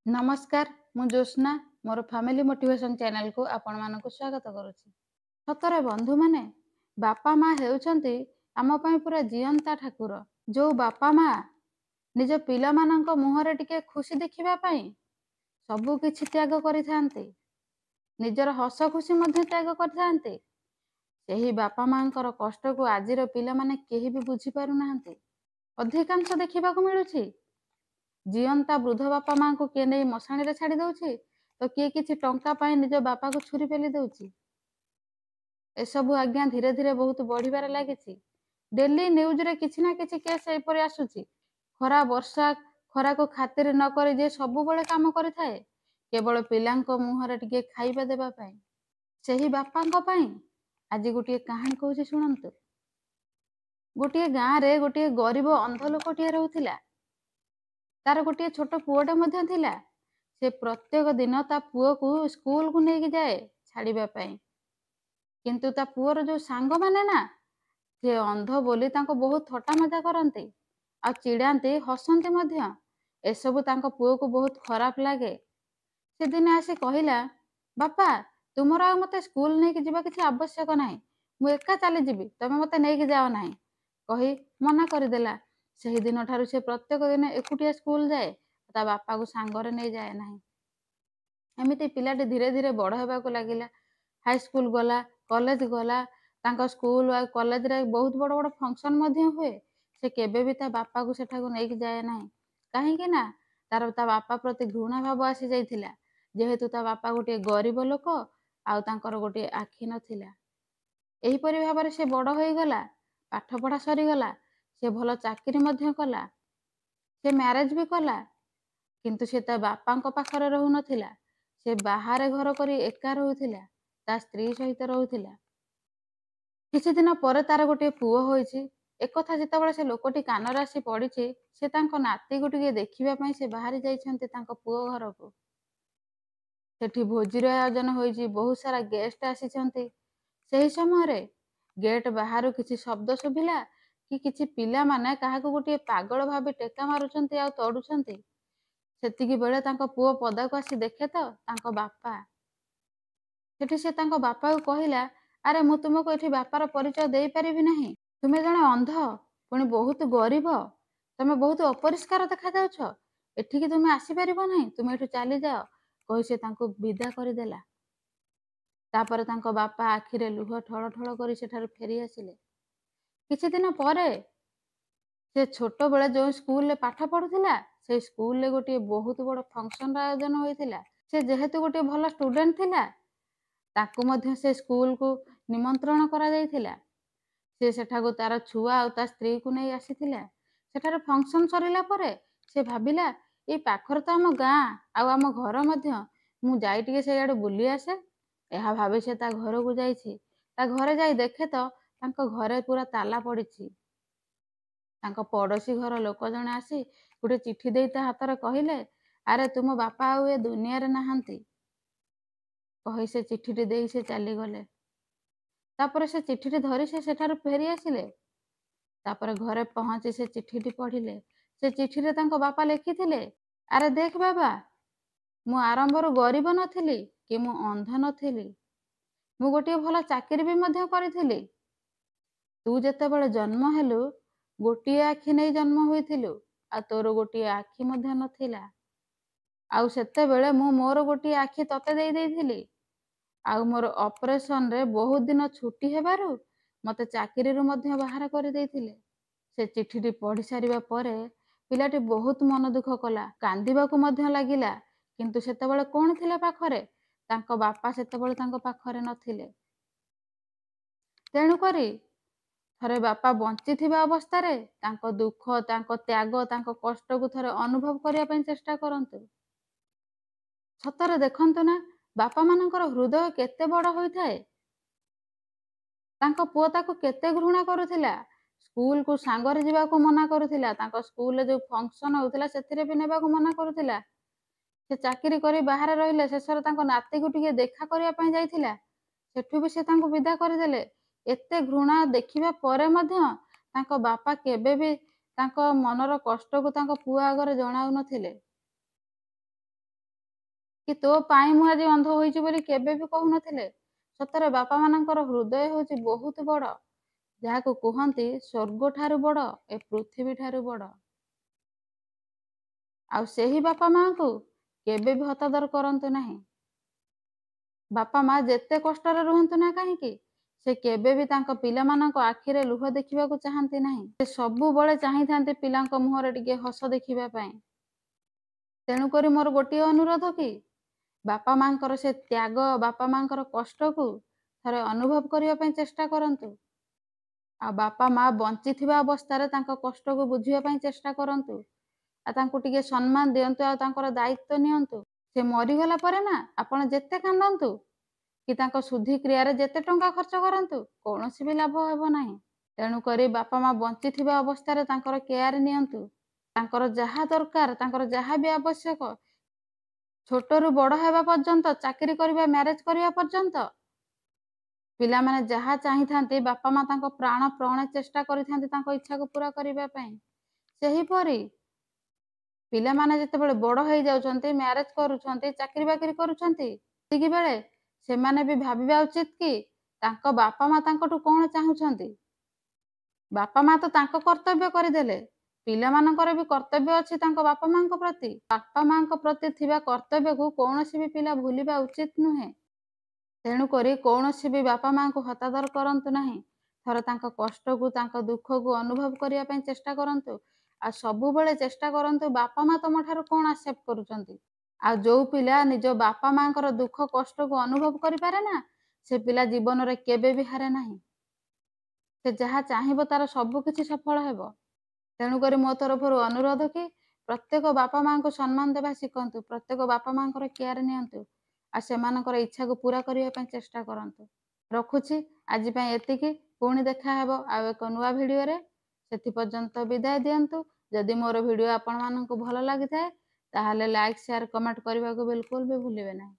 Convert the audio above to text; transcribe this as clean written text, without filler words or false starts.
नमस्कार मु ज्योत्स्ना मोर family motivation channel को आपण मानक स्वागत करुच्ची। सतरे बंधु माने बापा माँ हेउचंती आम पई पूरा जीवंता ठाकुर। जो बापा माँ निज पिला मानक मुहरे टिके खुशी देखिबा पई सबु किछि त्याग करिथांती, निजर हस खुशी मध्ये त्याग करिथांती। सेही बापा माँकर कष्ट को आजिर पिला माने केही भी बुझी पारु नाहंती। अधिकांश देखिबा को मिलुछि जीवंता वृद्ध बापा माँ को किए नहीं मशाणी रे छाड़ी दउछि तो किए किछि टंका पाई निज बापा को छुरी पेली दउछि। एसबु आज्ञा धीरे धीरे बहुत बढ़िबार लागिछि। डेली न्यूज रे किछि ना किछि केस एपरि आसुछि। खरा वर्षा खरा को खातिर न करी जे सबु बेले काम करिथाए केवल पिलांको मुहरे टिके खाइबा देबा पई। सेही बापांको पई आज गोटे कहानी कहूछि शुणंतु। गोटे गाँ रे गोटे गरीब अंध लोकटिए रहउथिला। तार गोटे छोट पुओटे मध्य थिला। से प्रत्येक दिन ता पुओ को स्कूल को लेके जाए छाड़िबा पई। किंतु ता पुओर जो सांग माने ना से अंध बोली तांको बहुत थट्टा मजा करंती आ चिड़ांती हसंती मध्य। एसबु तांको पुओ को बहुत खराब लागे। से दिन आसी कहिला, बापा तुमर आ मते स्कूल नेकी जिबा किछि आवश्यक नाही, मु एका चली जिबी, तमे मते नेकी जाओ नाही कही मना करदेला। सेही दिन ठारू से प्रत्येक दिन एकुटिया स्कूल जाए, ता बापा को सांगरे नहीं जाए नाही। एमिति पिलाटी धीरे धीरे बड़ हेबाकु लागिला। हाई स्कूल गला, कॉलेज गला। तांको स्कूल आ कॉलेज रे बहुत बड़ बड़ फंक्शन मध्य हुए। से केबे भी ता बापा को सेठाको नेकी जाए नाही। काहेकि ना तार ता बापा प्रति घृणा भाव आसी जाइथिला। जेहेतु ता बापा गोटे गरीब लोक आउ तांकर गोटे आखि नथिला। एही परि भाबरे से बड़ होई गला, पाठ पढ़ा सरी गला, से भल चाकरी मध्य कला, से मैरिज भी कला। किंतु से ता बापांको पाखरे रहु नथिला। से बाहारे घर करी एका रहुथिला, ता स्त्री सहित रहुथिला। किछि दिन परे तार गोटे पुओ होइछि। एक कथा जेतेबेले से लोकटी कानरे आसी पड़िछि, से तांको नाती को टिके देखिबा पई से बाहारी जाइछन्ते तांको पुओ घर को। सेठी भोजीर आयोजन होइछि, बहुत सारा गेस्ट आसीछन्ते। सेही समय रे गेट बाहरु किछि शब्द सुभिला कि किछि पिला माने काहाको गोटे पागल भाबी टेका मारुछन्ते आ तड़ुछन्ते। सेतिकी बेले तांको पुओ पदा को आसी देखे तो तांको बापा। सेठी से तांको बापा को कहिला, अरे मु तुमको एठी बापार परिचय देई परिबि नाही। तुमे जणे अंध पुणी बहुत गरीब, तमे बहुत अपरिष्कार देखा जाउछ। एठिकी तुमे आसी परिबो नाही, तुमे एठु चली जाओ कहि से तांको विदा करिदेला। तापर तांको बापा आखिरे लुह ठळ ठळ करी सेठारु फेरी आसिले। किछि दिन परे से छोट बेले जो स्कूल रे पाठ पढुथिला, से स्कूल रे गोटे बहुत बड़ फंक्शन आयोजन होइथिला। से जेहेतु गोटे भल स्टूडेंट थिला, ताकू मध्य से स्कूल को निमंत्रण करा जाइथिला। से सेठाको तार छुआ और ता स्त्री को नहीं आसीथिला। सेठार फंक्शन सरिला परे से भाबिला ए पाखर तो आम गाँ आउ आम घर मध्य, मु जाई टिके से आडे बुली आसे। एहा भाबी से ता घर को जाइछि। ता घरे जाई देखे तो तांको घरे पूरा ताला पड़िछि। तांको पड़ोसी घर लोक जणे आसी गोटे चिट्ठी देई ता हातरे कहिले, अरे तुम बापा आउ ए दुनिया रे नाहंती कहि से चिट्ठीटी देई से चली गले। तापर से चिट्ठीटी धरी से सेठारु फेरी आसिले। तापर घरे पहुंची से चिट्ठीटी पढ़िले। से चिट्ठी रे तांको बापा लिखिथिले, अरे देख बाबा, मु आरंभरु गरीब नथिली कि मु अंध नथिली, मु गोटे भल चाकरी भी मध्य करिथिली। तू जेतेबेले जन्म हेलु गोटे आखि नहीं जन्म होइथिलु, आ तोर गोटे आखि मध्य नथिला। आउ सेतेबेले मु मोर गोटे आखि तते देई देइथिली। आउ मोर ऑपरेशन रे बहुत दिन छुट्टी हेबारु मते चाकरी रु मध्य बाहर कर देइथिले। से चिट्ठीटी पढ़ी सारिबा परे पिलाटी बहुत मन दुख कला, कांदिबाकू मध्य लागिला। किंतु सेतेबेले कोन थिले पाखरे, तांको बापा सेतेबेले तांको पाखरे नथिले। तेणु करी थरे बापा बंची थिबा अवस्था रे तांको दुख, तांको त्याग, तांको कष्ट को थरे अनुभव करिया पई चेष्टा करंतु। सतरे देखंतु ना बापा मानकर हृदय केते बड़ होइथाए। तांको पुओ ताको केते घृणा करुथिला। स्कूल को सांगरे जिबाकू मना करुथिला। तांको स्कूल रे जो फंक्शन होउथिला सेथिरे भी नेबाकू मना करुथिला। से चाकरी करी बाहर रहिले। शेषरे तांको नाती को टिके देखा करिया पई जाइथिला। सेठु भी से तांको विदा करदेले। एते घृणा देखिबा परे मध्य तांको बापा केबे भी तांको मनर कष्ट को तांको पुओ आगरे जणाउ नथिले। କି ତୋ ପାଇଁ ମୁଁ ଆଜି ଅନ୍ଧ ହୋଇଛି ବୋଲି କେବେ ବି କହୁନଥିଲେ। ସତରେ ବାପାମାନଙ୍କର ହୃଦୟ ହେଉଛି ବହୁତ ବଡ଼, ଯାହାକୁ କୁହନ୍ତି ସ୍ୱର୍ଗଠାରୁ ବଡ଼, ଏ ପୃଥିବୀଠାରୁ ବଡ଼। ଆଉ ସେହି ବାପା ମାଆଙ୍କୁ କେବେ ବି ହତାଦର କରନ୍ତୁ ନାହିଁ। ବାପା ମା ଯେତେ କଷ୍ଟରେ ରୁହନ୍ତୁ ନା କାହିଁକି, ସେ କେବେ ବି ତାଙ୍କ ପିଲାମାନଙ୍କ ଆଖିରେ ଲୁହ ଦେଖିବାକୁ ଚାହାନ୍ତି ନାହିଁ। ସେ ସବୁବେଳେ ଚାହିଁଥାନ୍ତି ପିଲାଙ୍କ ମୁହଁରେ ଟିକେ ହସ ଦେଖିବା ପାଇଁ। ତେଣୁକରି ମୋର ଗୋଟିଏ ଅନୁରୋଧ କି ବାପା ମାଙ୍କର ସେ ତ୍ୟାଗ, ବାପା ମାଙ୍କର କଷ୍ଟକୁ ଥରେ ଅନୁଭବ କରିବା ପାଇଁ ଚେଷ୍ଟା କରନ୍ତୁ। ଆଉ ବାପା ମା ବଞ୍ଚିଥିବା ଅବସ୍ଥାରେ ତାଙ୍କ କଷ୍ଟକୁ ବୁଝିବା ପାଇଁ ଚେଷ୍ଟା କରନ୍ତୁ। ଆଉ ତାଙ୍କୁ ଟିକେ ସମ୍ମାନ ଦିଅନ୍ତୁ, ଆଉ ତାଙ୍କର ଦାୟିତ୍ୱ ନିଅନ୍ତୁ। ସେ ମରିଗଲା ପରେ ନା ଆପଣ ଯେତେ କାନ୍ଦନ୍ତୁ କି ତାଙ୍କ ଶୁଦ୍ଧି କ୍ରିୟାରେ ଯେତେ ଟଙ୍କା ଖର୍ଚ୍ଚ କରନ୍ତୁ, କୌଣସି ବି ଲାଭ ହେବ ନାହିଁ। ତେଣୁକରି ବାପା ମା ବଞ୍ଚିଥିବା ଅବସ୍ଥାରେ ତାଙ୍କର କେୟାର ନିଅନ୍ତୁ। ତାଙ୍କର ଯାହା ଦରକାର, ତାଙ୍କର ଯାହା ବି ଆବଶ୍ୟକ, ଛୋଟରୁ ବଡ଼ ହେବା ପର୍ଯ୍ୟନ୍ତ, ଚାକିରି କରିବା, ମ୍ୟାରେଜ କରିବା ପର୍ଯ୍ୟନ୍ତ ପିଲାମାନେ ଯାହା ଚାହିଁଥାନ୍ତି ବାପା ମା ତାଙ୍କ ପ୍ରାଣପଣେ ଚେଷ୍ଟା କରିଥାନ୍ତି ତାଙ୍କ ଇଚ୍ଛାକୁ ପୂରା କରିବା ପାଇଁ। ସେହିପରି ପିଲାମାନେ ଯେତେବେଳେ ବଡ଼ ହେଇଯାଉଛନ୍ତି, ମ୍ୟାରେଜ କରୁଛନ୍ତି, ଚାକିରି ବାକିରି କରୁଛନ୍ତି, ସେତିକି ବେଳେ ସେମାନେ ବି ଭାବିବା ଉଚିତ କି ତାଙ୍କ ବାପା ମା ତାଙ୍କଠୁ କ'ଣ ଚାହୁଁଛନ୍ତି। ବାପା ମା ତ ତାଙ୍କ କର୍ତ୍ତବ୍ୟ କରିଦେଲେ, ପିଲାମାନଙ୍କର ବି କର୍ତ୍ତବ୍ୟ ଅଛି ତାଙ୍କ ବାପା ମାଙ୍କ ପ୍ରତି। ବାପା ମାଙ୍କ ପ୍ରତି ଥିବା କର୍ତ୍ତବ୍ୟକୁ କୌଣସି ବି ପିଲା ଭୁଲିବା ଉଚିତ ନୁହେଁ। ତେଣୁକରି କୌଣସି ବି ବାପା ମାଙ୍କୁ ହତାଦର କରନ୍ତୁ ନାହିଁ। ଥରେ ତାଙ୍କ କଷ୍ଟକୁ, ତାଙ୍କ ଦୁଃଖକୁ ଅନୁଭବ କରିବା ପାଇଁ ଚେଷ୍ଟା କରନ୍ତୁ। ଆଉ ସବୁବେଳେ ଚେଷ୍ଟା କରନ୍ତୁ ବାପା ମା ତମଠାରୁ କ'ଣ ଆକ୍ସେପ୍ଟ କରୁଛନ୍ତି। ଆଉ ଯେଉଁ ପିଲା ନିଜ ବାପା ମାଙ୍କର ଦୁଃଖ କଷ୍ଟକୁ ଅନୁଭବ କରିପାରେ ନା, ସେ ପିଲା ଜୀବନରେ କେବେ ବି ହାରେ ନାହିଁ। ସେ ଯାହା ଚାହିଁବ ତାର ସବୁ କିଛି ସଫଳ ହେବ। ତେଣୁକରି ମୋ ତରଫରୁ ଅନୁରୋଧ କି ପ୍ରତ୍ୟେକ ବାପା ମାଙ୍କୁ ସମ୍ମାନ ଦେବା ଶିଖନ୍ତୁ, ପ୍ରତ୍ୟେକ ବାପା ମାଙ୍କର କେୟାର ନିଅନ୍ତୁ, ଆଉ ସେମାନଙ୍କର ଇଚ୍ଛାକୁ ପୂରା କରିବା ପାଇଁ ଚେଷ୍ଟା କରନ୍ତୁ। ରଖୁଛି ଆଜି ପାଇଁ ଏତିକି। ପୁଣି ଦେଖା ହେବ ଆଉ ଏକ ନୂଆ ଭିଡ଼ିଓରେ। ସେଥିପର୍ଯ୍ୟନ୍ତ ବିଦାୟ ଦିଅନ୍ତୁ। ଯଦି ମୋର ଭିଡ଼ିଓ ଆପଣମାନଙ୍କୁ ଭଲ ଲାଗିଥାଏ ତାହେଲେ ଲାଇକ୍, ସେୟାର, କମେଣ୍ଟ କରିବାକୁ ବିଲକୁଲ ବି ଭୁଲିବେ ନାହିଁ।